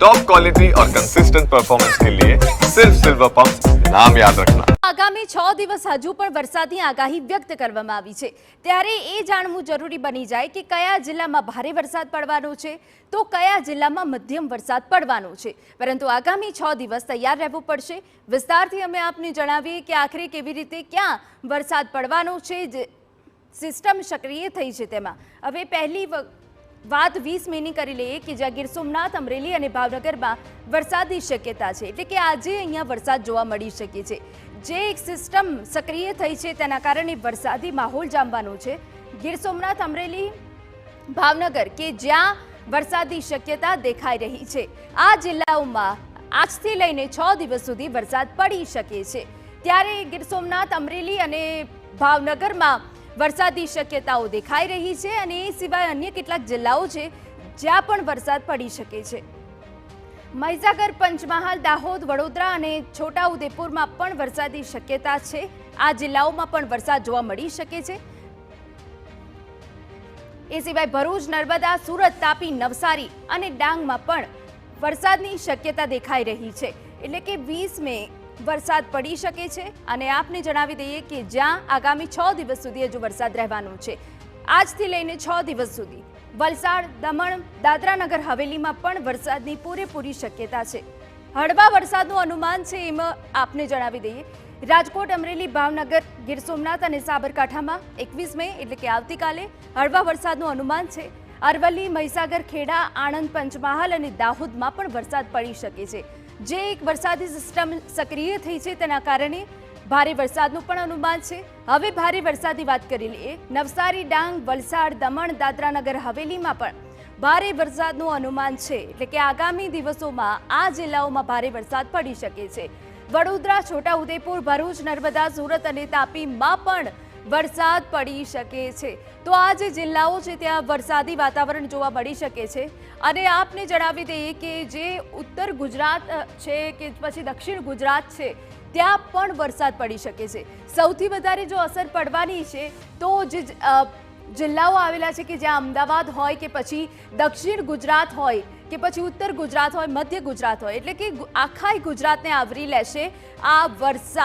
Top quality और consistent performance के लिए सिर्फ सिल्वर पंप नाम याद रखना। આગામી 6 દિવસ હજુ પણ વરસાદની આગાહી વ્યક્ત કરવામાં આવી છે, ત્યારે એ જાણવું જરૂરી બની જાય કે કયા જિલ્લામાં ભારે વરસાદ પડવાનો છે તો કયા જિલ્લામાં મધ્યમ વરસાદ પડવાનો છે। પરંતુ આગામી 6 દિવસ તૈયાર રહેવું પડશે। વિસ્તારથી અમે આપને જણાવીએ કે આખરે કેવી રીતે ક્યાં વરસાદ પડવાનો છે। સિસ્ટમ સક્રિય થઈ છે તેમાં હવે પહેલી વાત 20 મેની કરી લઈએ કે જ્યાં ગીર સોમનાથ, અમરેલી અને ભાવનગરમાં વરસાદની શક્યતા છે, એટલે કે આજે અહીંયા વરસાદ જોવા મળી શકે છે। જે એક સિસ્ટમ સક્રિય થઈ છે તેના કારણે વરસાદી માહોલ જામવાનો છે। ગીર સોમનાથ, અમરેલી, ભાવનગર કે જ્યાં વરસાદની શક્યતા દેખાઈ રહી છે, આ જિલ્લાઓમાં આજથી લઈને 6 દિવસ સુધી વરસાદ પડી શકે છે। ત્યારે ગીર સોમનાથ, અમરેલી અને ભાવનગરમાં વરસાદની શક્યતાઓ દેખાઈ રહી છે અને એ સિવાય અન્ય કેટલાક જિલ્લાઓ છે જ્યાં પણ વરસાદ પડી શકે છે। મહીસાગર, પંચમહાલ, દાહોદ, વડોદરા અને છોટાઉદેપુરમાં પણ વરસાદની શક્યતા છે। આ જિલ્લાઓમાં પણ વરસાદ જોવા મળી શકે છે। એ સિવાય ભરૂચ, નર્મદા, સુરત, તાપી, નવસારી અને ડાંગમાં પણ વરસાદની શક્યતા દેખાઈ રહી છે, એટલે કે 20 મે વરસાદ પડી શકે છે। અને આપને જણાવી દઈએ કે જ્યાં આગામી 6 દિવસ સુધી હજુ વરસાદ રહેવાનો છે, આજથી લઈને 6 દિવસ સુધી વલસાડ, દમણ, દાદરા નગર હવેલીમાં પણ વરસાદની પૂરેપૂરી શક્યતા છે। હળવા વરસાદનું અનુમાન છે એમાં આપને જણાવી દઈએ રાજકોટ, અમરેલી, ભાવનગર, ગીર સોમનાથ અને સાબરકાંઠામાં 21 મે એટલે કે આવતીકાલે હળવા વરસાદનું અનુમાન છે। અરવલ્લી, મહીસાગર, ખેડા, આણંદ, પંચમહાલ અને દાહોદમાં પણ વરસાદ પડી શકે છે। જે એક વરસાદી સિસ્ટમ સક્રિય થઈ છે તેના કારણે ભારે વરસાદનું પણ અનુમાન છે। હવે ભારે વરસાદની વાત કરી લઈએ। નવસારી, ડાંગ, વલસાડ, દમણ, દાદરા નગર હવેલીમાં પણ ભારે વરસાદનું અનુમાન છે, એટલે કે આગામી દિવસોમાં આ જિલ્લાઓમાં ભારે વરસાદ પડી શકે છે। વડોદરા, છોટાઉદેપુર, ભરૂચ, નર્મદા, સુરત અને તાપીમાં પણ વરસાદ પડી શકે છે। તો આ જે જિલ્લાઓ છે ત્યાં વરસાદી વાતાવરણ જોવા મળી શકે છે। અને આપને જણાવી દઈએ કે જે ઉત્તર ગુજરાત છે કે પછી દક્ષિણ ગુજરાત છે ત્યાં પણ વરસાદ પડી શકે છે। સૌથી વધારે જો અસર પડવાની છે તો જે જિલ્લાઓ આવેલા છે કે જ્યાં અમદાવાદ હોય કે પછી દક્ષિણ ગુજરાત હોય કે પછી ઉત્તર ગુજરાત હોય, મધ્ય ગુજરાત હોય, એટલે કે આખા ગુજરાતને આવરી લેશે આ વરસાદ।